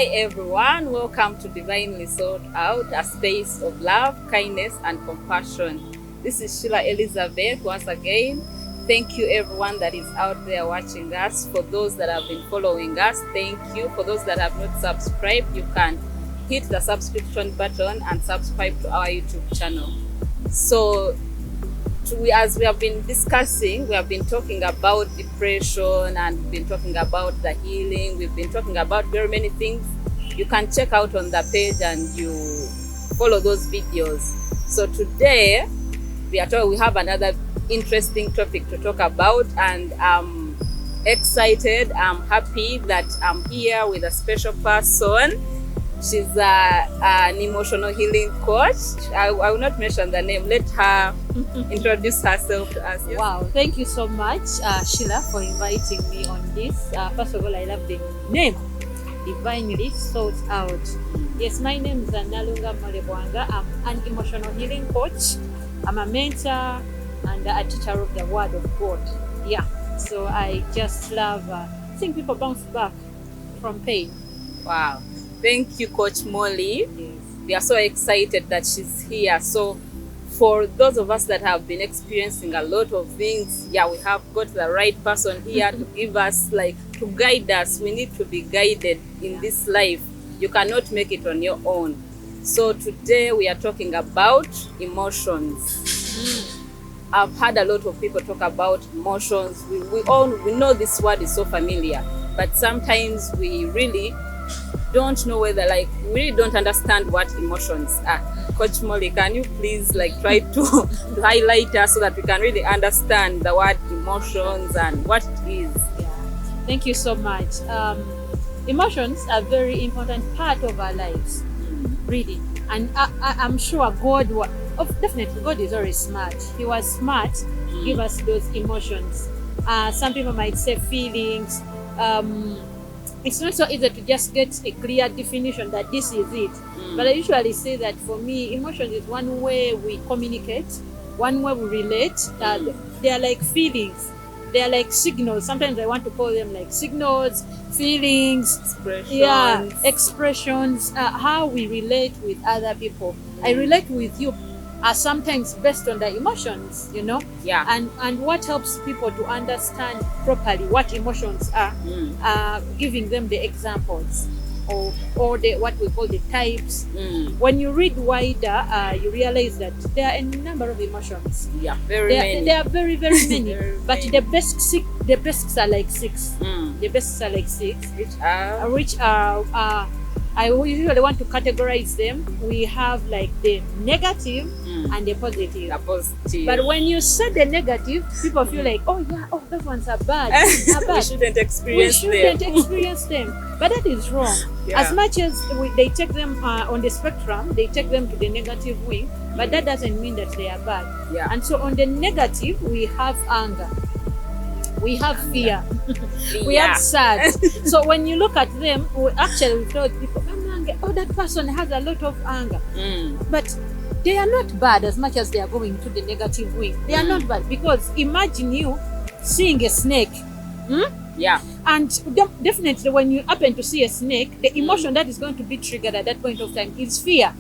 Hi everyone, welcome to Divinely Sought Out, a space of love, kindness and compassion. This is Sheila Elizabeth once again. Thank you everyone that is out there watching us. For those that have been following us, thank you. For those that have not subscribed, you can hit the subscription button and subscribe to our YouTube channel. So as we have been discussing, we have been talking about depression and we've been talking about the healing. We've been talking about very many things. You can check out on the page and you follow those videos. So today we have another interesting topic to talk about, and I'm excited. I'm happy that I'm here with a special person. She's an emotional healing coach. I will not mention the name. Let her introduce herself to us. Yes? Wow, thank you so much, Sheila, for inviting me on this. First of all, I love the name, Divinely Sought Out. Yes, my name is Nalunga Malebwanga. I'm an emotional healing coach. I'm a mentor and a teacher of the Word of God. Yeah, so I just love seeing people bounce back from pain. Wow. Thank you, Coach Molly. Yes. We are so excited that she's here. So for those of us that have been experiencing a lot of things, we have got the right person here to give us, to guide us. We need to be guided in this life. You cannot make it on your own. So today we are talking about emotions. I've had a lot of people talk about emotions. We know this word is so familiar, but sometimes we really don't know whether we really don't understand what emotions are. Coach Molly, can you please try to highlight us so that we can really understand the word emotions and what it is? Yeah. Thank you so much. Emotions are a very important part of our lives, really. And I'm sure definitely God is always smart. He was smart to give us those emotions. Some people might say feelings. It's not so easy to just get a clear definition that this is it. But I usually say that for me, emotions is one way we communicate, one way we relate. They are like feelings. They are like signals. Sometimes I want to call them like signals, feelings, expressions, how we relate with other people. I relate with you sometimes based on the emotions, and what helps people to understand properly what emotions are, giving them the examples or what we call the types. When you read wider, you realize that there are a number of emotions. Yeah, very many. There are very, very many. But the basics are like six. Mm. The basics are like six, Which are I usually want to categorize them. We have the negative and the positive. The positive. But when you say the negative, people feel like, those ones are bad. We shouldn't experience them. But that is wrong. Yeah. As much as they take them on the spectrum, they take them to the negative wing, but that doesn't mean that they are bad. Yeah. And so on the negative, we have anger. We have fear. We have sad. So when you look at them, we tell people, that person has a lot of anger. But they are not bad as much as they are going to the negative wing. They are not bad, because imagine you seeing a snake. Yeah. And definitely when you happen to see a snake, the emotion that is going to be triggered at that point of time is fear.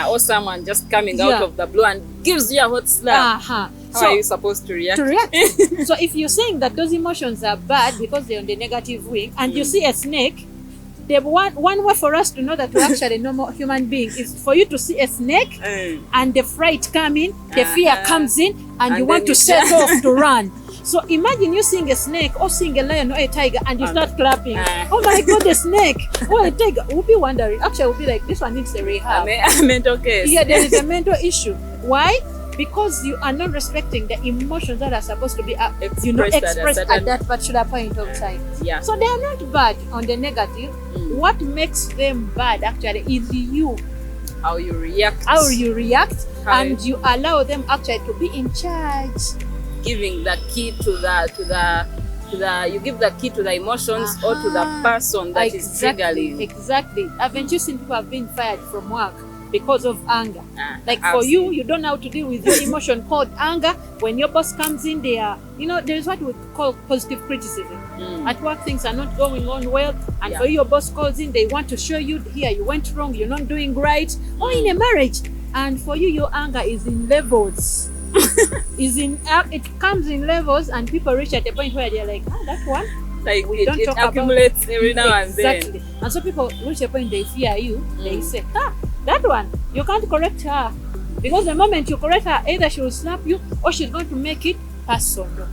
Or someone just coming out of the blue and gives you a hot slap. How are you supposed to react? So if you're saying that those emotions are bad because they're on the negative wing, and you see a snake, the one way for us to know that we're actually a normal human being is for you to see a snake and the fright coming, the fear comes in, and you want to set off to run. So imagine you seeing a snake or seeing a lion or a tiger and you start clapping. Oh my God, the snake! Oh, a tiger! We'll be wondering. Actually, we'll be like, this one needs a rehab. A mental case. Yeah, there is a mental issue. Why? Because you are not respecting the emotions that are supposed to be expressed at that particular point of time. Yeah. So they are not bad on the negative. What makes them bad actually is you. How you react. And you allow them actually to be in charge. Giving the key to you give the key to the emotions or to the person that is triggering. Exactly. Haven't you seen people have been fired from work because of anger. Like I've for you, seen. you don't know how to deal with your emotion called anger. When your boss comes in there, there's what we call positive criticism. At work, things are not going on well, and for you, your boss calls in, they want to show you, here, you went wrong, you're not doing right, or in a marriage, and for you, your anger is in levels. It comes in levels, and people reach at a point where they're like, that one, like we don't it talk accumulates about. every now and then. Exactly. And so people reach a point, they fear you. They say, that one, you can't correct her, because the moment you correct her, either she will slap you or she's going to make it personal.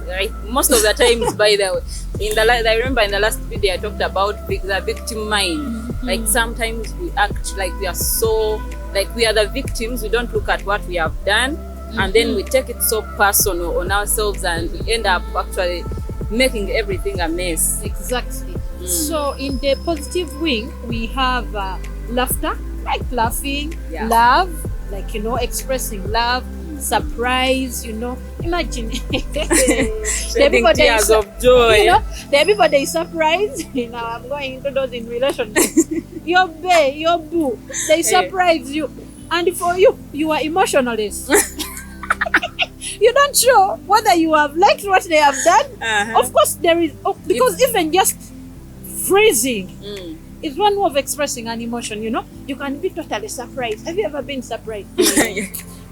Right. Most of the times, by the way, I remember in the last video I talked about the victim mind. Like sometimes we act like we are so, like we are the victims. We don't look at what we have done, and then we take it so personal on ourselves, and we end up actually making everything a mess. Exactly. So in the positive wing, we have laughter, like laughing, love, like expressing love, surprise, imagine shedding tears of joy. The everybody is surprised. I'm going into those in relationships. Your bae, your boo, they surprise you, and for you, you are emotionless. You don't show whether you have liked what they have done. Of course, there is, because even just freezing is one way of expressing an emotion. You can be totally surprised. Have you ever been surprised?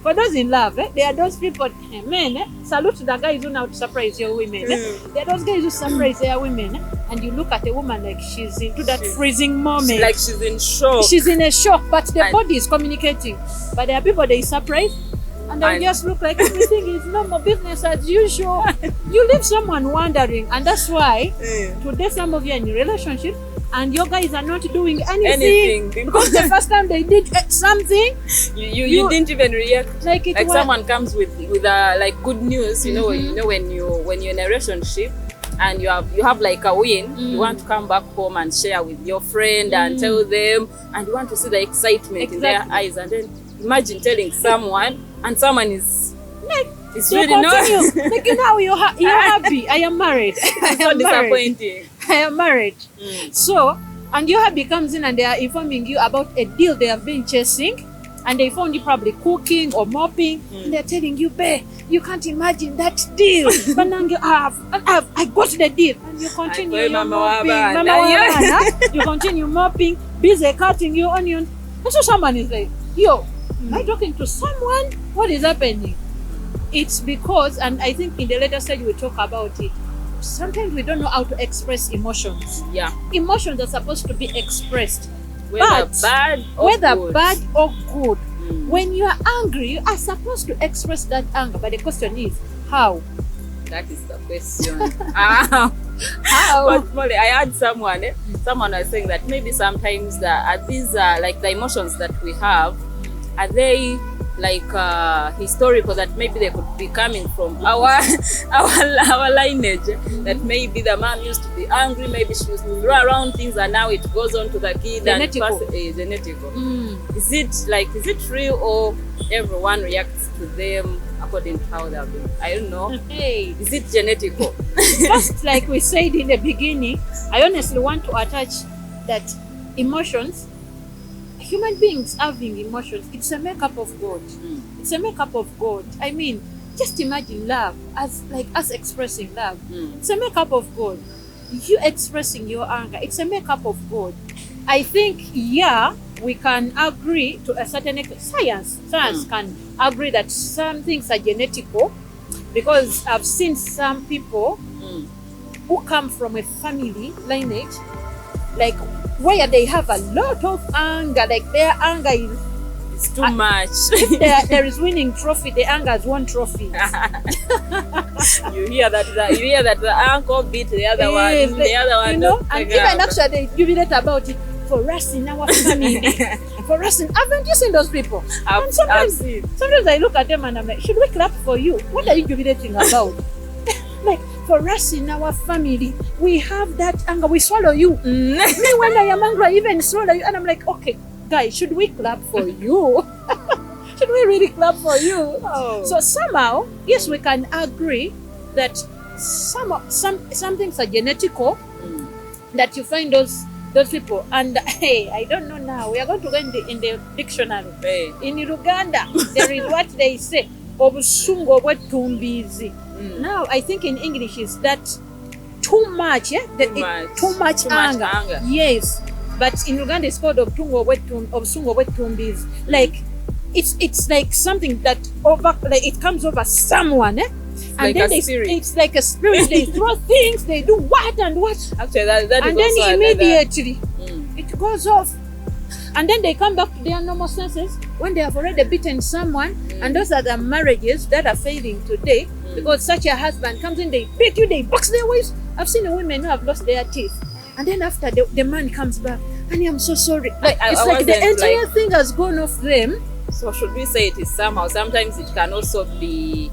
For those in love, there are those people, men, salute the guys who know how to surprise your women. There are those guys who surprise their women, and you look at a woman like she's into that freezing moment. Like she's in shock. She's in a shock, but the body is communicating. But there are people they surprise, and they just look like everything is normal, business as usual. You leave someone wondering, and that's why today some of you are in a relationship, and your guys are not doing anything because the first time they did something, you didn't even react. Like someone comes with like good news. When you're in a relationship and you have like a win, you want to come back home and share with your friend and tell them, and you want to see the excitement in their eyes, and then imagine telling someone, and someone is like, it's really not like you're happy. I am married. It's so disappointing. I am married. So, and your hubby comes in and they are informing you about a deal they have been chasing, and they found you probably cooking or mopping, and they're telling you, babe, you can't imagine that deal. But now I got the deal, and you continue your mopping. You continue mopping, busy cutting your onions, and so someone is like, yo, am I talking to someone? What is happening? It's because, and I think in the later stage we talk about it, sometimes we don't know how to express emotions. Yeah. Emotions are supposed to be expressed. Whether bad or good. When you are angry, you are supposed to express that anger. But the question is, how? That is the question. How? But Molly, I heard someone was saying that maybe sometimes these like the emotions that we have, are they like historical, that maybe they could be coming from our lineage, that maybe the mom used to be angry, maybe she used to throw around things, and now it goes on to the kid. Genetical. Is it real, or everyone reacts to them according to how they've been? I don't know. Is it genetical? Just like we said in the beginning, I honestly want to attach that emotions, human beings having emotions, it's a makeup of God. It's a makeup of God. I mean, just imagine love as us expressing love. It's a makeup of God. You expressing your anger, it's a makeup of God. I think, we can agree to a certain extent. Science can agree that some things are genetical, because I've seen some people who come from a family lineage, like where they have a lot of anger, like their anger is too much. If there is winning trophy, the anger is one trophy. You hear that the uncle beat the other one, the other one. And even actually they jubilate about it. For us in our family, haven't you seen those people? And sometimes I look at them and I'm like, should we clap for you? What are you jubilating about? Like, for us in our family, we have that anger, we swallow you. Me, when I am angry, I even swallow you. And I'm like, okay, guys, should we clap for you? Should we really clap for you? So somehow, yes, we can agree that some things are genetical, that you find those those people. And hey, I don't know now. We are going to go in the dictionary. Hey. In Uganda, there is what they say, obusungu obwetumbiizi. Now, I think in English is that too much, yeah? Too much anger. Yes. But in Uganda, it's called obusungu obwetumbiizi. Like, it's like something that it comes over someone, eh? And like then it's like a spirit. They throw things, they do what and what. Actually, that and is then also immediately it goes off. And then they come back to their normal senses when they have already beaten someone. And those are the marriages that are failing today because such a husband comes in, they beat you, they box their wives. I've seen women who have lost their teeth. And then after the man comes back, and I'm so sorry. Like, it's like the entire thing has gone off them. So should we say it is somehow? Sometimes it can also be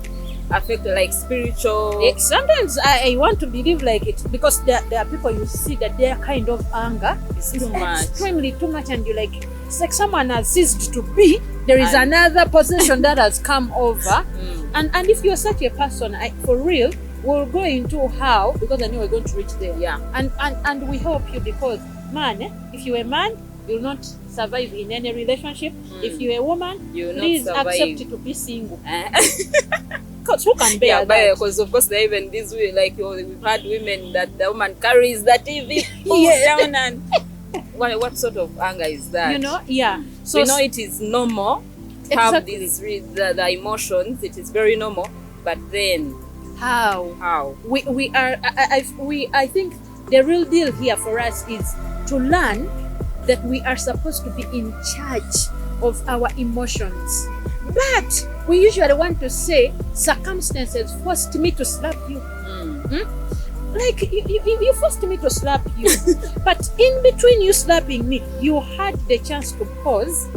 affected, like spiritual. Sometimes I want to believe like it because there are people you see that their kind of anger is too much, extremely too much, and you like it's like someone has ceased to be. There is another possession that has come over, and if you're such a person, for real, we'll go into how, because I know we're going to reach there. Yeah, and we help you because man, if you're a man, you'll not survive in any relationship. If you're a woman, please accept to be single. Because who can bear that? Because of course there even this way, like we've had women that the woman carries the TV down and what sort of anger is that? You know, yeah. So we know it is normal to have these the emotions. It is very normal, but then how we are I think the real deal here for us is to learn that we are supposed to be in charge of our emotions. But we usually want to say circumstances forced me to slap you. Like you forced me to slap you. But in between you slapping me, you had the chance to pause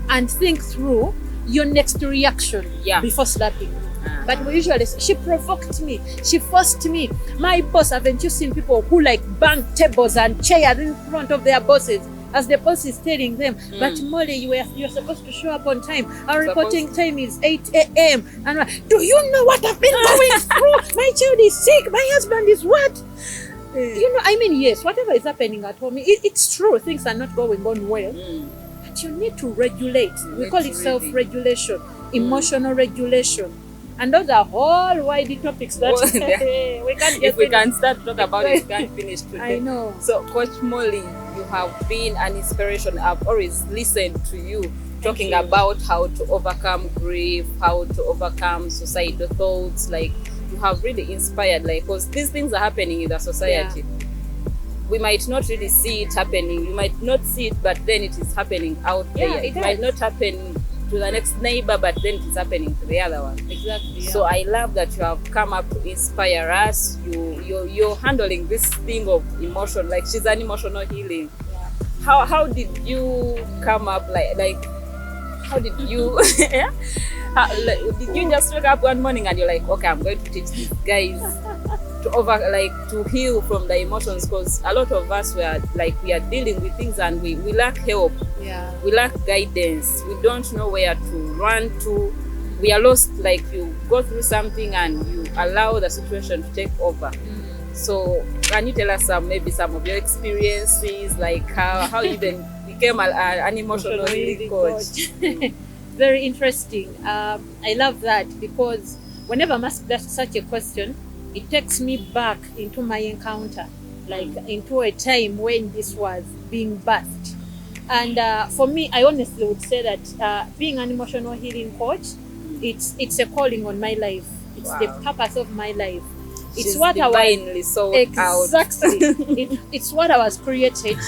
and think through your next reaction before slapping me. But we usually say, she provoked me, she forced me. My boss, haven't you seen people who like bang tables and chairs in front of their bosses? As the boss is telling them, but Molly, you're supposed to show up on time. Our reporting time is 8 a.m. And do you know what I've been going through? My child is sick. My husband is what? You know, I mean, yes, whatever is happening at home, it's true. Things are not going on well. But you need to regulate. We call it self-regulation, emotional regulation. And those are all wide topics that we can't get. If we can start to talk about it, we can't finish today. I know. So, Coach Molly, you have been an inspiration. I've always listened to you talking about how to overcome grief, how to overcome suicidal thoughts. Like, you have really inspired, like, because these things are happening in the society. We might not really see it happening. You might not see it, but then it is happening out there. It might not happen to the next neighbor, but then it's happening to the other one. Exactly. So I love that you have come up to inspire us. You're handling this thing of emotion, like she's an emotional healing. How did you come up like how did you did you just wake up one morning and you're like, okay, I'm going to teach these guys to heal from the emotions? Because a lot of us we are dealing with things and we lack help. We lack guidance. We don't know where to run to. We are lost. Like, you go through something and you allow the situation to take over. So can you tell us maybe some of your experiences, like how you even became an emotional healing coach? Very interesting. I love that because whenever I'm asked such a question, it takes me back into my encounter, like into a time when this was being birthed. And for me, I honestly would say that being an emotional healing coach, it's a calling on my life. It's the purpose of my life. It's what divinely sought out. Exactly. It's what I was created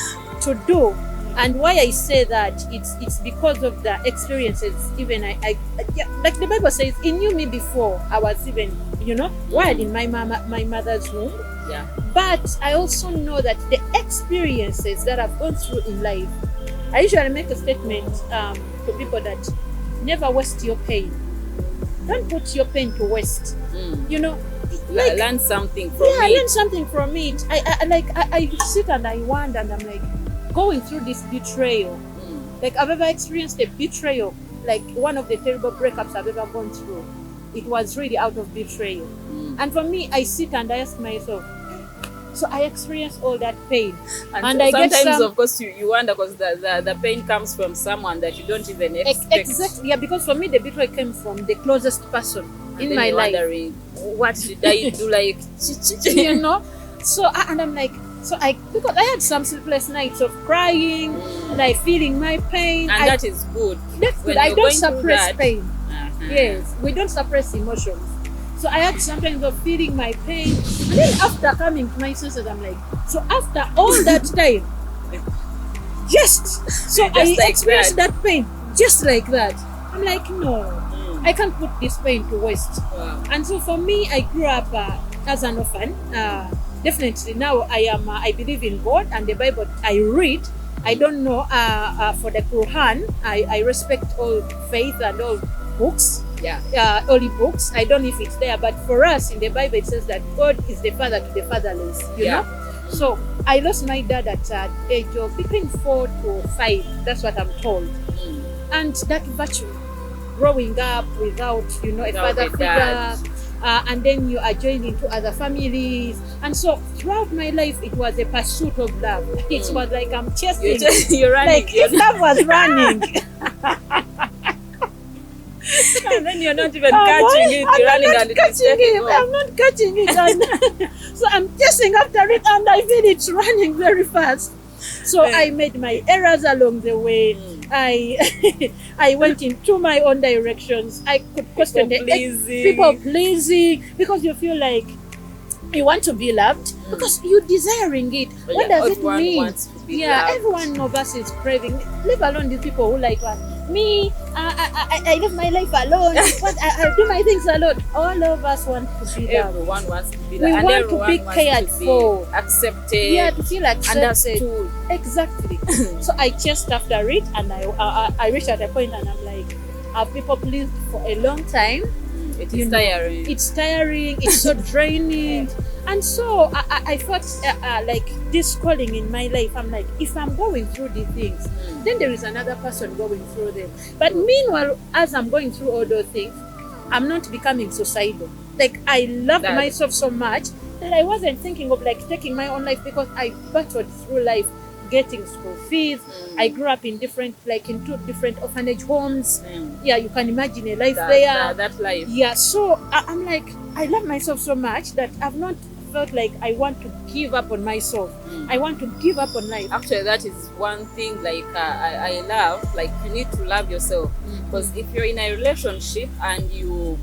to do. And why I say that, it's because of the experiences. Even I like the Bible says, He knew me before I was even, wired in my mother's womb. But I also know that the experiences that I've gone through in life, I usually make a statement to people that never waste your pain. Don't put your pain to waste. Learn something from it. Learn something from it. I sit and I wonder, and I'm like, going through this betrayal. Like, I've ever experienced a betrayal. Like, one of the terrible breakups I've ever gone through. It was really out of betrayal. And for me, I sit and I ask myself, So I experienced all that pain. And I get sometimes, some, of course, you wonder because the pain comes from someone that you don't even expect. exactly, yeah, because for me the betrayal came from the closest person And in then my you're life. wondering, what did I do? Like, You know, so and I'm like, so because I had some sleepless nights of crying, like feeling my pain. And that is good. That's When good. I you're don't going through suppress that- pain. Uh-huh. Yes, we don't suppress emotions. So I had sometimes of feeling my pain, and then after coming to my senses, I'm like, so after all that time, just so Just I like experienced that pain just like that. I'm like, no, Mm. I can't put this pain to waste. Wow. And so for me, I grew up as an orphan. Definitely now I am. I believe in God and the Bible. I read. I don't know for the Quran. I respect all faith and all books, Yeah. holy books. I don't know if it's there, but for us in the Bible it says that God is the father to the fatherless. You Yeah. know. So I lost my dad at age of between 4 to 5. That's what I'm told. Mm. And that virtue, growing up without a Without father a figure, dad. and then you are joined into other families, and so throughout my life it was a pursuit of love. It Mm. was like I'm chasing, You're running. like if love was running. And then you're not even I'm catching not- it. I'm You're running not and it's catching taking it. off. I'm not catching it, and so I'm chasing after it, and I feel it's running very fast. So Yeah. I made my errors along the way. Mm. I went into my own directions. I could question People the pleasing. people pleasing because you feel like you want to be loved because you're desiring it. But What yeah, does it everyone mean? wants to be Yeah, loved. everyone of us is craving. Leave alone these people who like me. I live my life alone. I do my things alone. All of us want to be loved. Everyone wants to be We loved. And want to everyone be wants cared to be for. accepted. Yeah, to feel accepted. Understood. Exactly. So I chased after it, and I reached at a point, and I'm like, I've people pleased for a long time. It You is know, tiring. It's tiring. It's so draining. And so I felt like this calling in my life. I'm like, if I'm going through these things, Mm. then there is another person going through them. But meanwhile, as I'm going through all those things, I'm not becoming suicidal. Like I loved That- myself so much that I wasn't thinking of like taking my own life because I battled through life getting school fees. Mm. I grew up in in 2 different orphanage homes. Mm. Yeah, you can imagine a life That, there. that life. Yeah, so I'm like, I love myself so much that I've not felt like I want to give up on myself. Mm. I want to give up on life. Actually, that is one thing like I love. Like you need to love yourself because if you're in a relationship and you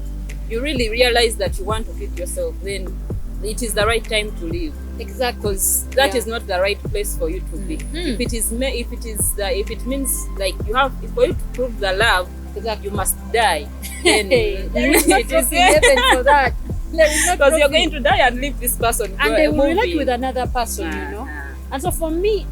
really realize that you want to fit yourself, then it is the right time to leave. Exactly. Because that Yeah. is not the right place for you to be. Mhm. If it means like you have, for you to prove the love, Exactly. you must die. Then There is no it truth is- in heaven for that. There is no because you're truth going in- to die and leave this person. and they will relate with another person, you Uh-huh. know. And so for me,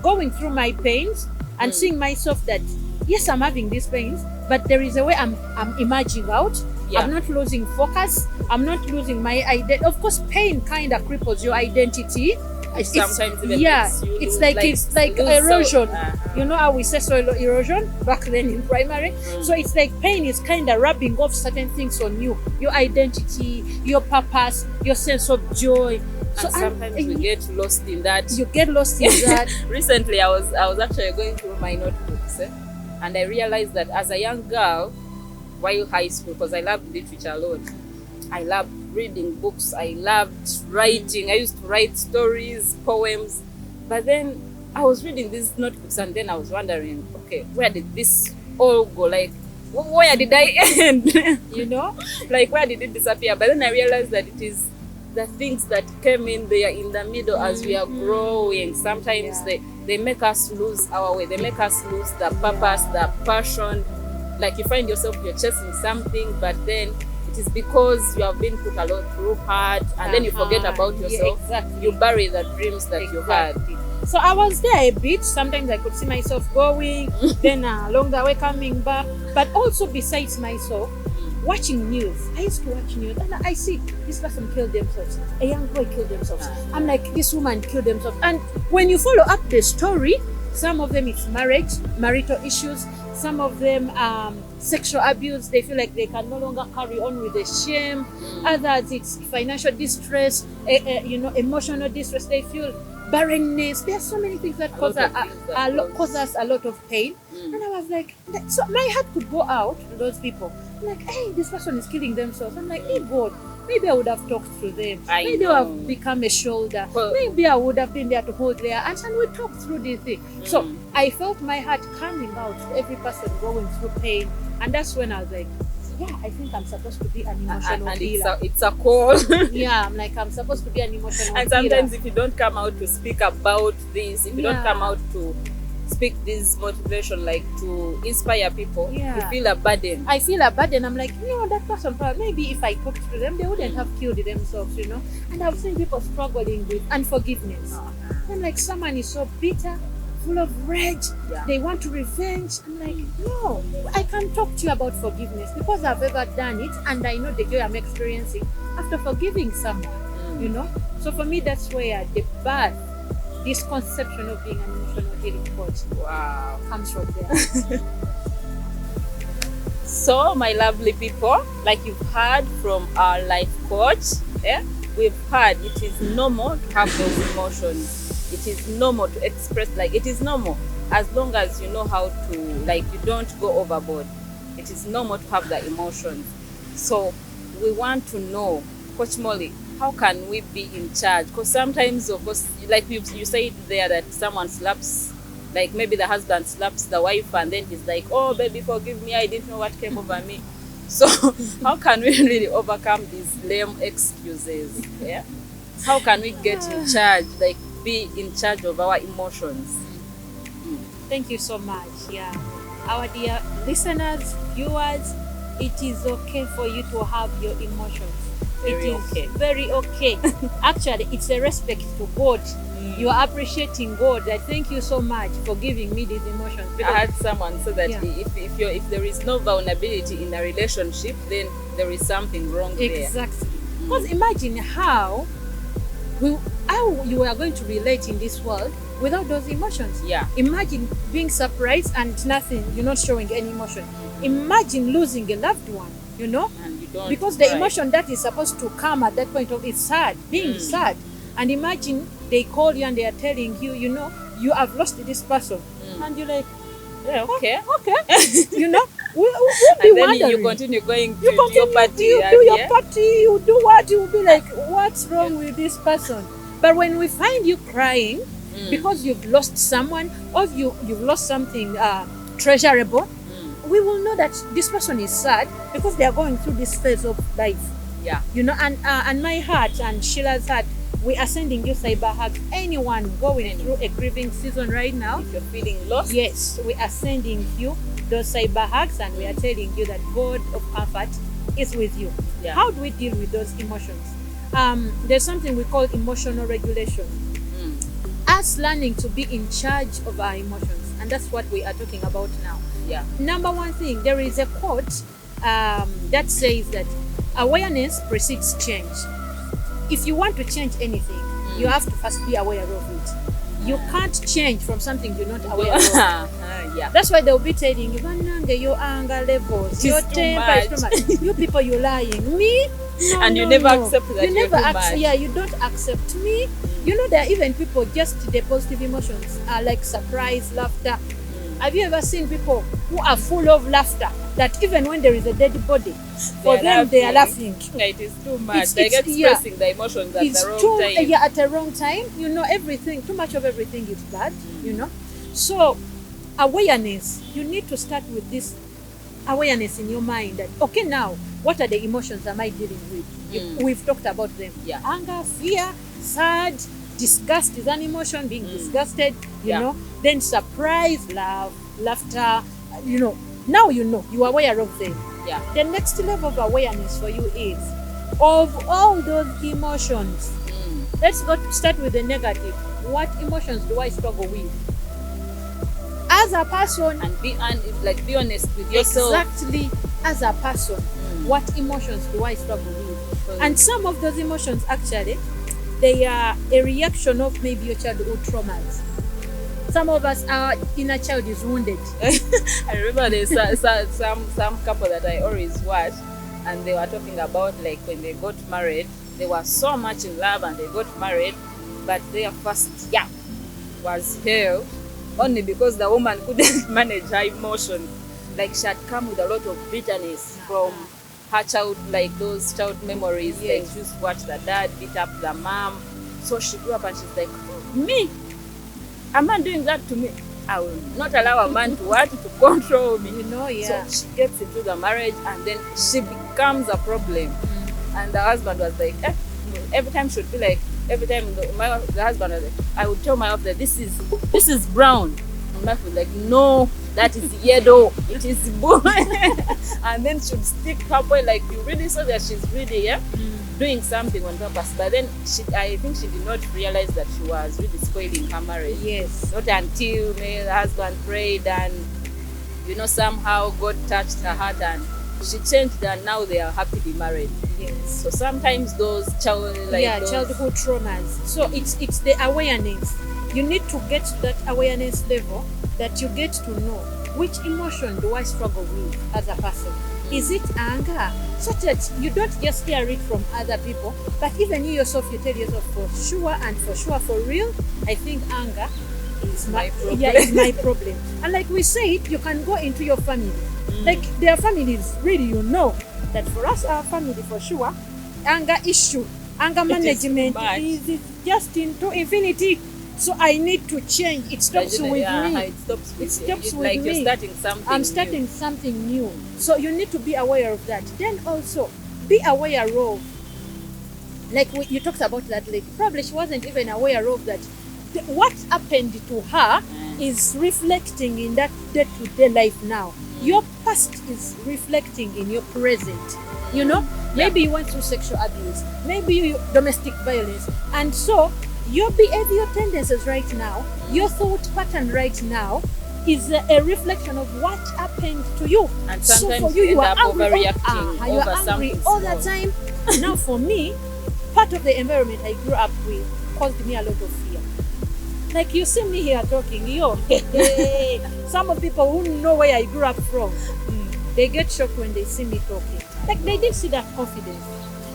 going through my pains and Mm. seeing myself that yes, I'm having these pains, but there is a way I'm emerging out. Yeah. I'm not losing focus. I'm not losing my identity. Of course, pain kind of cripples your identity. Sometimes even yeah, makes you it's lose, like it's like lose erosion. Uh-huh. You know how we say soil erosion back then in primary? Mm. So it's like pain is kind of rubbing off certain things on you, your identity, your purpose, your sense of joy. So And sometimes we get lost in that. you get lost in that. Recently, I was actually going through my notebooks, and I realized that as a young girl, while high school, because I loved literature a lot, I loved reading books, I loved writing. I used to write stories, poems, but then I was reading these notebooks, and then I was wondering, okay, where did this all go? Like, where did I end? You know? Like, where did it disappear? But then I realized that it is the things that came in there in the middle as we are growing. Sometimes Yeah. they make us lose our way. They make us lose the purpose, the passion. Like you find yourself, you're chasing something, but then it is because you have been put a lot through hard, and then you forget about Yeah, yourself. exactly. You bury the dreams that you had. Exactly. So I was there a bit. Sometimes I could see myself going, then along the way coming back. But also besides myself, watching news. I used to watch news and I see this person killed themselves. A young boy killed themselves. I'm like, this woman killed themselves. And when you follow up the story, some of them it's marriage, marital issues. Some of them sexual abuse, they feel like they can no longer carry on with the shame. Others, it's financial distress, emotional distress. They feel barrenness. There are so many things that cause us a lot of pain. And I was like, so my heart could go out to those people. I'm like, hey, this person is killing themselves. I'm like, hey, God, maybe I would have talked to them. Maybe I would have become a shoulder. Maybe I would have been there to hold their hands and we talked through this thing. So I felt my heart coming out to every person going through pain. And that's when I was like, yeah, I think I'm supposed to be an emotional healer. It's a call. Yeah, I'm like, I'm supposed to be an emotional and sometimes if you don't come out to speak about this, if you don't come out to speak this motivation, like to inspire people, you feel a burden. I feel a burden. I'm like, that person, maybe if I talked to them, they wouldn't have killed themselves, And I've seen people struggling with unforgiveness. I'm like, someone is so bitter, full of rage, they want to revenge. I'm like, no, I can talk to you about forgiveness because I've ever done it and I know the joy I'm experiencing after forgiving someone, So for me, that's where the birth, this conception of being an emotional healing coach, comes from there. So, my lovely people, like you've heard from our life coach, we've heard it is normal to have those emotions. It is normal to express, it is normal as long as you know how to, you don't go overboard. It is normal to have the emotions. So we want to know, Coach Molly, how can we be in charge? Because sometimes, of course, like you said there, that someone slaps, maybe the husband slaps the wife and then he's like, oh, baby, forgive me, I didn't know what came over me. So how can we really overcome these lame excuses? Yeah. How can we get in charge, be in charge of our emotions? Thank you so much. Yeah, our dear listeners, viewers, it is okay for you to have your emotions. Very okay. Actually, it's a respect to God. You are appreciating God. I thank you so much for giving me these emotions. I had someone say that if there is no vulnerability in a relationship, then there is something wrong there. Exactly. Because imagine how you are going to relate in this world without those emotions. Yeah. Imagine being surprised and nothing, you're not showing any emotion. Imagine losing a loved one, And you don't because cry. the emotion that is supposed to come at that point of it's sad, being sad. And imagine they call you and they are telling you, you have lost this person. And you're like, yeah, okay. We'll be and then wondering. you continue going to your party. You do your party, you do what, you'll be like, what's wrong with this person? But when we find you crying because you've lost someone or you've lost something treasurable, we will know that this person is sad because they are going through this phase of life. Yeah. And my heart and Sheila's heart, we are sending you cyber hugs. Anyone going through a grieving season right now, if you're feeling lost, yes, we are sending you those cyber hugs and we are telling you that God of comfort is with you. Yeah. How do we deal with those emotions? There's something we call emotional regulation. Us learning to be in charge of our emotions, and that's what we are talking about now. Yeah. Number one thing, there is a quote that says that awareness precedes change. If you want to change anything, you have to first be aware of it. You can't change from something you're not aware of. Yeah. That's why they'll be telling you, your anger levels, your temper is too much. You people, you're lying. Me? No, and you never accept that you you're never too much. Yeah, you don't accept me. There are even people, just the positive emotions are like surprise, laughter. Have you ever seen people who are full of laughter that even when there is a dead body, for them they are laughing? It is too much. They get expressing the emotions at the wrong time. Yeah, at the wrong time. Everything, too much of everything is bad, So awareness, you need to start with this awareness in your mind that, okay, now, what are the emotions am I dealing with? We've talked about them. Yeah. Anger, fear, sad, disgust is an emotion, being disgusted, then surprise, love, laughter, now you are aware of them. Yeah. The next level of awareness for you is of all those emotions. Let's start with the negative. What emotions do I struggle with? As a person, and be honest with yourself. Exactly, as a person, what emotions do I struggle with? And some of those emotions actually, they are a reaction of maybe your childhood traumas. Some of us, our inner child is wounded. I remember there's some couple that I always watch, and they were talking about like when they got married, they were so much in love and they got married, but their first year was hell only because the woman couldn't manage her emotions. Like she had come with a lot of bitterness from her child, like those child memories. Yes. Like she used to watch the dad beat up the mom. So she grew up and she's like, me? A man doing that to me? I will not allow a man to control me. You know, yeah. So she gets into the marriage and then she becomes a problem. And the husband was like, every time she would be like, every time the husband was like, I would tell my wife that this is brown. And my wife was like, no, that is yellow. It is blue. And then she would stick her boy like, you really saw that she's really doing something on purpose. But then I think she did not realize that she was really spoiling her marriage. Yes. Not until the husband prayed and somehow God touched her heart and she changed and now they are happily married. Yes. So sometimes those childhood traumas. So it's the awareness. You need to get to that awareness level that you get to know which emotion do I struggle with as a person. Is it anger? Such that you don't just hear it from other people, but even you yourself, you tell yourself for sure and for sure, for real, I think anger is my problem. Yeah, it's my problem. And like we said, you can go into your family. Like their families, really, that for us, our family, for sure, anger management is just into infinity. So I need to change. It stops with me. It stops with me. You're starting something I'm starting something new. So you need to be aware of that. Then also be aware of, like you talked about that lady. Probably she wasn't even aware of that. What happened to her is reflecting in that day-to-day life now. Your past is reflecting in your present. Maybe you went through sexual abuse, maybe you domestic violence, and so your behavior tendencies right now, your thought pattern right now is a reflection of what happened to you. And sometimes so for you are angry overreacting you are angry all the time. Now for me, part of the environment I grew up with caused me a lot of fear. Like you see me here talking, some of people who know where I grew up from, they get shocked when they see me talking. Like they didn't see that confidence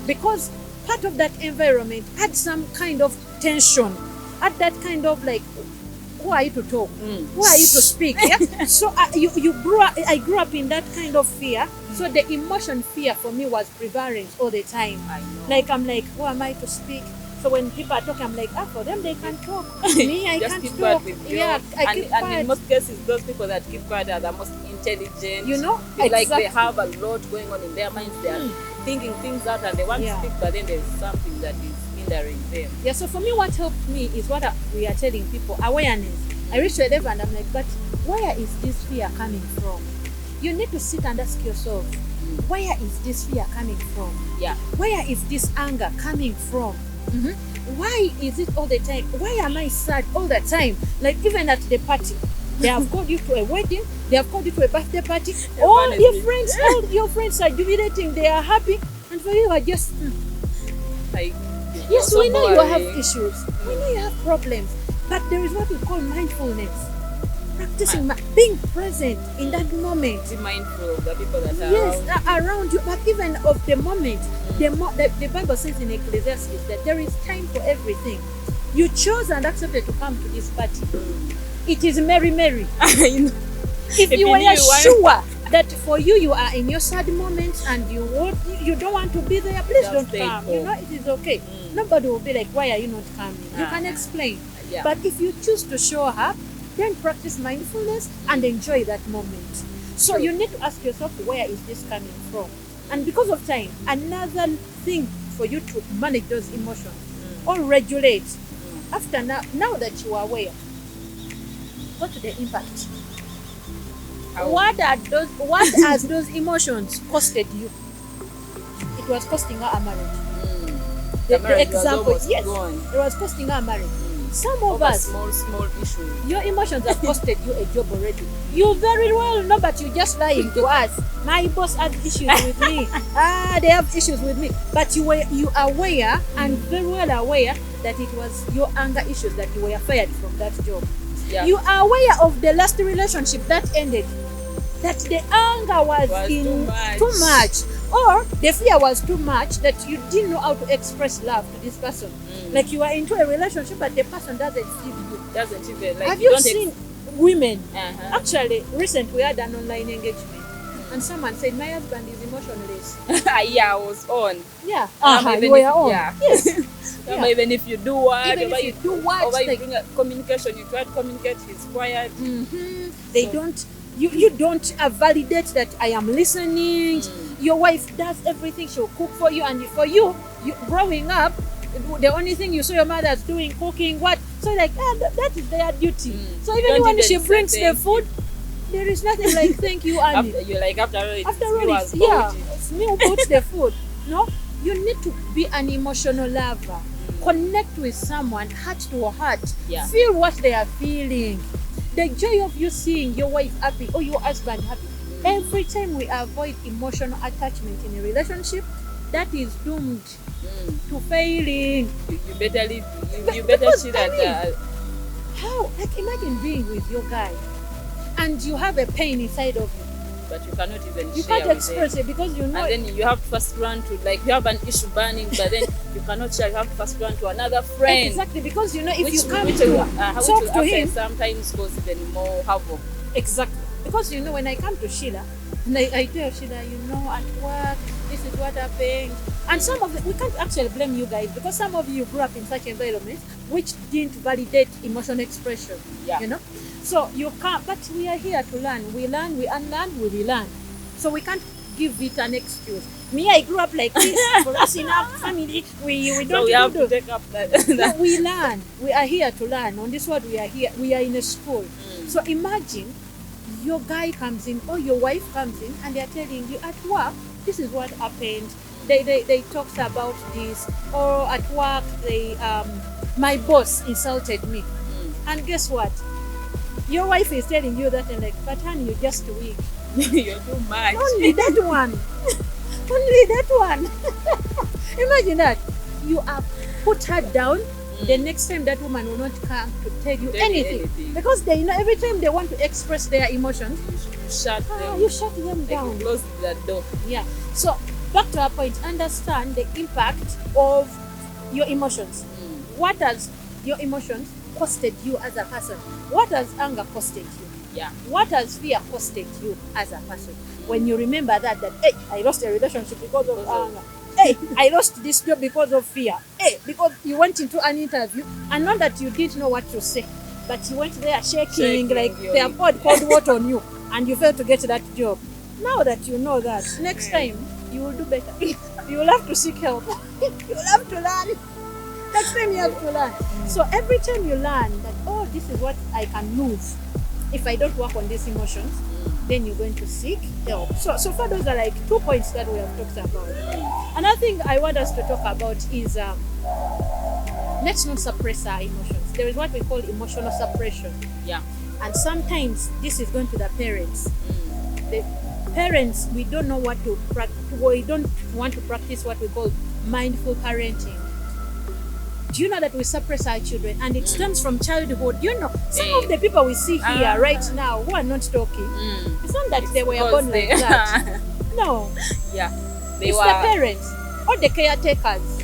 because part of that environment had some kind of tension, had that kind of like, who are you to talk? Who are you to speak? Yeah? So I grew up in that kind of fear. So the emotion fear for me was prevalent all the time. Like I'm like, who am I to speak? So when people are talking, I'm like, for them they can talk. Me, I just can't keep talk. With Yeah, I keep quiet. And in most cases, those people that keep quiet are the most intelligent. Exactly. Like they have a lot going on in their minds. They are thinking things out and they want to speak, but then there's something that is hindering them. Yeah. So for me, what helped me is what we are telling people: awareness. I reached a level and I'm like, but where is this fear coming from? You need to sit and ask yourself, where is this fear coming from? Yeah. Where is this anger coming from? Why is it all the time? Why am I sad all the time? Like even at the party, they have called you to a wedding, they have called you to a birthday party. All your friends are jubilating, they are happy, and for you are just yes, we know you have issues, we know you have problems, but there is what we call mindfulness. Practicing being present in that moment. Be mindful of the people that are around you, but even of the moment. The Bible says in Ecclesiastes that there is time for everything. You chose and accepted to come to this party. It is merry. If you were sure that for you are in your sad moment and you don't want to be there, please don't come. It is okay. Nobody will be like, why are you not coming? You can explain. But if you choose to show up, then practice mindfulness and enjoy that moment. So you need to ask yourself, where is this coming from? And because of time, another thing for you to manage those emotions or regulate, after now that you are aware, go to the impact. What has those emotions costed you? It was costing her a marriage. The example, yes, gone. It was costing her a marriage. Some of us, small issues. Your emotions have costed you a job already. You very well know, but you're just lying to us. My boss has issues with me. They have issues with me. But you are aware and very well aware that it was your anger issues that you were fired from that job. Yeah. You are aware of the last relationship that ended, that the anger was too much, or the fear was too much, that you didn't know how to express love to this person. Like you are into a relationship, but the person doesn't see you. Doesn't even like. Have you seen women? Actually, recently we had an online engagement, and someone said my husband is emotionless. Yeah, I was on. Yeah. You were on. Yeah. Yes. Yeah. Even if you do what, even if you do what, or you bring communication, you try to communicate, he's quiet. They don't. You don't validate that I am listening. Your wife does everything. She'll cook for you, and for you growing up, the only thing you saw your mother's doing, cooking, what? So like that is their duty. So even when she brings the food, there is nothing like thank you, Annie. You're like after all, it's me who bought the food. No, you need to be an emotional lover. Connect with someone, heart to heart. Yeah. Feel what they are feeling. The joy of you seeing your wife happy or your husband happy. Every time we avoid emotional attachment in a relationship, that is doomed to failing. You better leave. You better see that. How? Like imagine being with your guy, and you have a pain inside of you, but you cannot even. You can't express it because you know. And then you have to first run to you have an issue burning, but then you cannot share. You have to first run to another friend. Exactly, because you know if you come to talk to him, sometimes cause even more havoc. Exactly, because you know when I come to Sheila, and I tell Sheila, you know, at work, this is what happened. And some of we can't actually blame you guys because some of you grew up in such environments which didn't validate emotional expression. Yeah. You know? So you can't, but we are here to learn. We learn, we unlearn, we relearn. So we can't give it an excuse. Me, I grew up like this. For us in our family, we don't so we have to take up that. No, we learn. We are here to learn. On this world, we are here. We are in a school. So imagine your guy comes in or your wife comes in and they are telling you at work, this is what happened. They talked about this, or at work my boss insulted me. And guess what? Your wife is telling you that and like, but honey, you're just weak. You're too much. Only that one. Only that one. Imagine that. You have put her down. The next time that woman will not come to tell you anything. Because they know every time they want to express their emotions, you shut them down. You close the door. Yeah. So back to our point, understand the impact of your emotions. What has your emotions costed you as a person? What has anger costed you? Yeah. What has fear costed you as a person? When you remember that hey, I lost a relationship because of anger. Hey, I lost this job because of fear. Hey, because you went into an interview and not that you didn't know what to say, but you went there shaking like they have poured cold water on you and you failed to get that job. Now that you know that, next time you will do better. You will have to seek help. You will have to learn. Next time you have to learn. So every time you learn that, oh, this is what I can lose if I don't work on these emotions, then you're going to seek help. So far, those are like 2 points that we have talked about. Another thing I want us to talk about is let's not suppress our emotions. There is what we call emotional suppression. Yeah. And sometimes this is going to the parents. The parents, we don't know what to practice. We don't want to practice what we call mindful parenting. Do you know that we suppress our children and it stems from childhood? You know, some of the people we see here right now who are not talking, it's not that they were born like that. No. Yeah. It's the parents or the caretakers.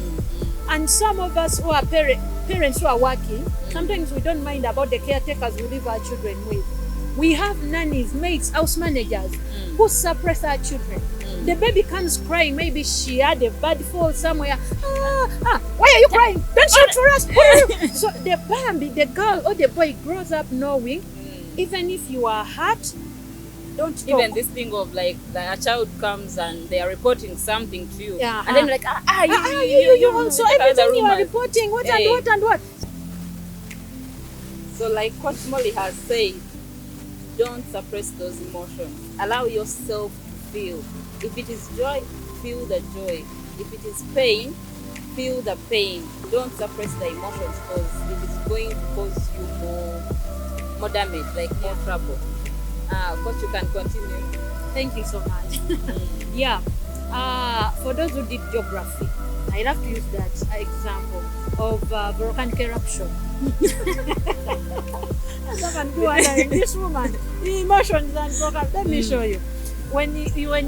And some of us who are parents who are working, sometimes we don't mind about the caretakers we leave our children with. We have nannies, maids, house managers who suppress our children. The baby comes crying. Maybe she had a bad fall somewhere. Why are you crying? Don't shout for us. So the girl or the boy grows up knowing, even if you are hurt, don't talk. Even this thing of like a child comes and they are reporting something to you, and then like you also everything you are reporting what and what. So like Coach Molly has said, don't suppress those emotions. Allow yourself to feel. If it is joy, feel the joy. If it is pain, feel the pain. Don't suppress the emotions because it is going to cause you more damage, like more trouble. Coach, you can continue. Thank you so much. Yeah. For those who did geography, I love to use that example of volcanic eruption. Someone go under this woman, the emotions and volcano. Let me show you. When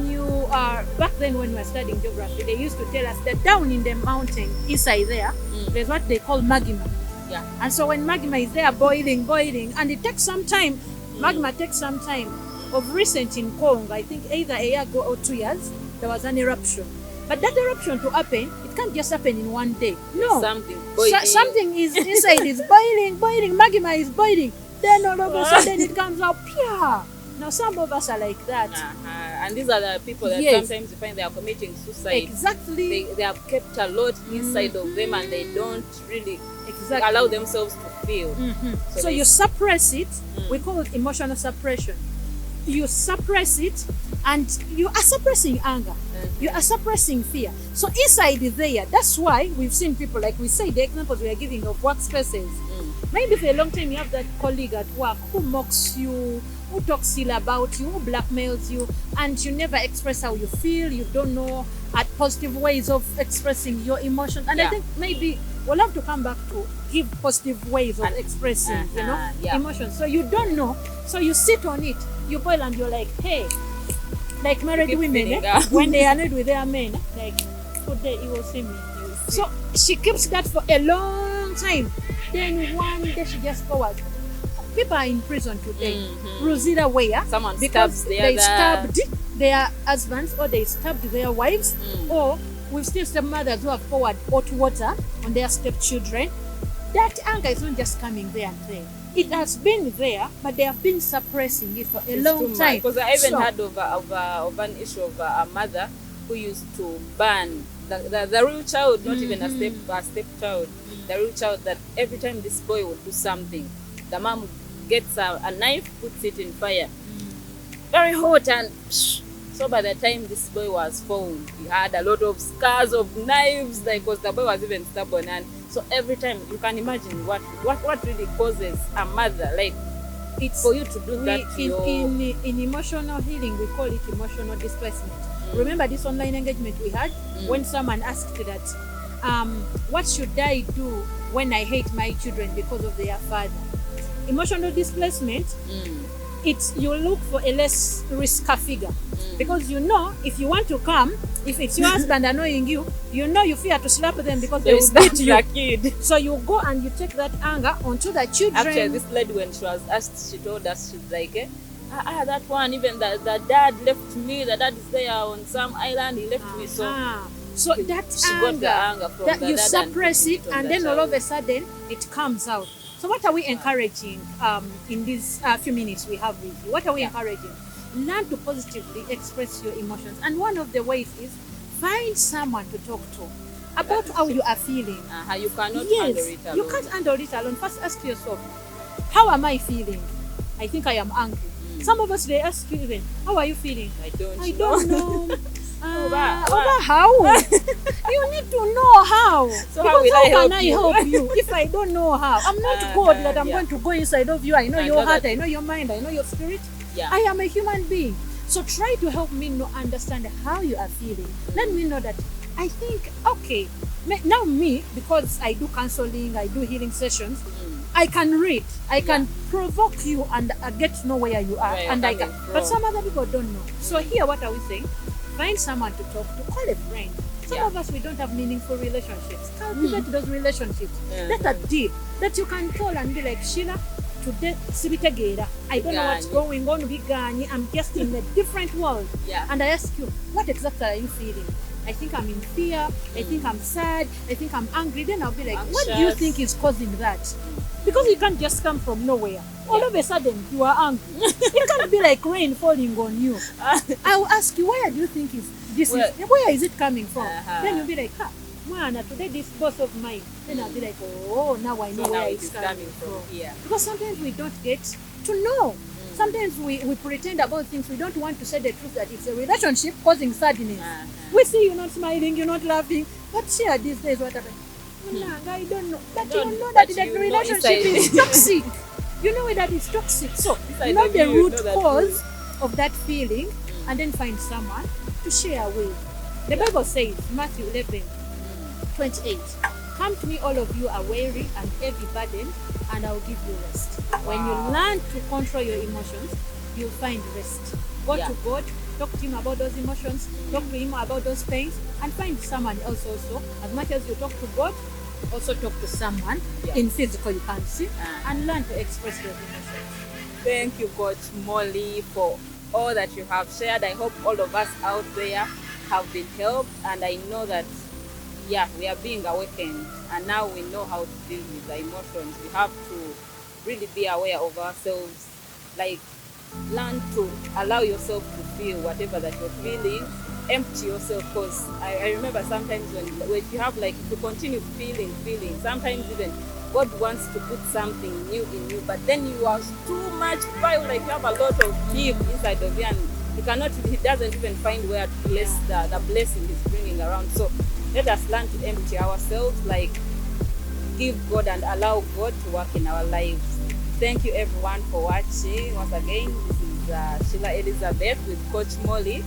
you are back then when we were studying geography, they used to tell us that down in the mountain inside there, there's what they call magma. Yeah. And so when magma is there boiling, and it takes some time, magma takes some time. Of recent in Congo, I think either a year ago or 2 years, there was an eruption. But that eruption to happen, it can't just happen in one day. No. Something is inside is boiling, magma is boiling. Then all of a sudden it comes out, pure. Now some of us are like that. And these are the people that sometimes you find they are committing suicide. Exactly. They have kept a lot inside of them and they don't really allow themselves to feel. So you suppress it. We call it emotional suppression. You suppress it and you are suppressing anger. You are suppressing fear. So inside there, that's why we've seen people, like we say, the examples we are giving of workspaces. Maybe for a long time you have that colleague at work who mocks you, who talks ill about you, who blackmails you, and you never express how you feel. You don't know at positive ways of expressing your emotions. And I think maybe we'll have to come back to give positive ways of expressing, emotions. So you don't know, so you sit on it, you boil and you're like, hey, like married women, when they are annoyed with their men, like, today you will see me. So she keeps that for a long time. Then one day she just forwards. People are in prison today. Rosita Ware, someone because they stabbed their husbands or they stabbed their wives, or we've still stepmothers who have poured hot water on their stepchildren. That anger is not just coming there and there. It has been there, but they have been suppressing it for a long time. Because I even heard of an issue of a mother who used to ban the real child, not even a stepchild, the real child, that every time this boy would do something, the mom gets a knife, puts it in fire, very hot, and so by the time this boy was found, he had a lot of scars of knives, like, because the boy was even stubborn. And so every time, you can imagine what really causes a mother, like, it's for you to do that to in emotional healing, we call it emotional displacement. Remember this online engagement we had when someone asked that, what should I do when I hate my children because of their father? Emotional displacement, it's you look for a less risky figure, because you know if you want to come, if it's your husband annoying you, you know you fear to slap them because they will beat you. Kid. So you go and you take that anger onto the children. Actually, this lady, when she was asked, she told us, she's like, that one, even the dad left me. The dad is there on some island. He left me. So that she got the anger from that the you dad suppress it, and then all of a sudden it comes out. So what are we encouraging in these few minutes we have with you? What are we encouraging? Learn to positively express your emotions. And one of the ways is find someone to talk to about how you are feeling. You cannot handle it alone. You can't handle it alone. First ask yourself, how am I feeling? I think I am angry. Some of us, they ask you even, how are you feeling? I don't know. How? You need to know how. So how can I help you if I don't know how? I'm not God that I'm going to go inside of you. I know your heart, I know your mind, I know your spirit. I am a human being. So try to help me understand how you are feeling. Let me know that I think, okay, now me, because I do counseling, I do healing sessions, I can read, I can provoke you and get to know where you are. And I can, but some other people don't know. So here, what are we saying? Find someone to talk to, call a friend. Some of us, we don't have meaningful relationships. Cultivate those relationships that are deep, that you can call and be like, Sheila, today, I don't know what's going on with Gani. I'm just in a different world. And I ask you, what exactly are you feeling? I think I'm in fear. I think I'm sad. I think I'm angry. Then I'll be like, what do you think is causing that? Because you can't just come from nowhere. All of a sudden, you are angry. It can't be like rain falling on you. I'll ask you, where do you think where is it coming from? Then you'll be like, man, today this boss of mine. Then I'll be like, oh, now I know where it's coming from. Because sometimes we don't get to know. Sometimes we pretend about things. We don't want to say the truth that it's a relationship causing sadness. We see you not smiling, you're not laughing. But share these days what happened. I don't know. But you know that the relationship is toxic. You know that it's toxic. So know the root cause of that feeling and then find someone to share with. The Bible says, Matthew 11, 28. Come to me, all of you are weary and heavy burden, and I'll give you rest. When you learn to control your emotions, you'll find rest. Go to God, talk to him about those emotions, talk to him about those pains, and find someone else also. As much as you talk to God, also talk to someone in physical you can see, and learn to express those emotions. Thank you, Coach Molly, for all that you have shared. I hope all of us out there have been helped, and I know that we are being awakened, and now we know how to deal with the emotions. We have to really be aware of ourselves, like learn to allow yourself to feel whatever that you're feeling. Empty yourself, because I remember sometimes when you have, like, if you continue feeling, sometimes even God wants to put something new in you, but then you are too much pile, like you have a lot of Him inside of you, and he doesn't even find where to place the blessing He's bringing around. So let us learn to empty ourselves, like give God and allow God to work in our lives. Thank you everyone for watching. Once again, this is Sheila Elizabeth with Coach Molly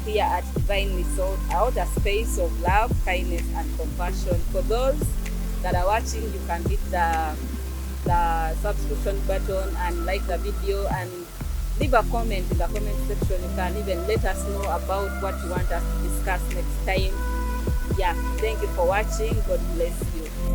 here at Divinely Sold Out, a space of love, kindness, and compassion. For those that are watching, you can hit the subscription button and like the video and leave a comment in the comment section. You can even let us know about what you want us to discuss next time. Thank you for watching. God bless you.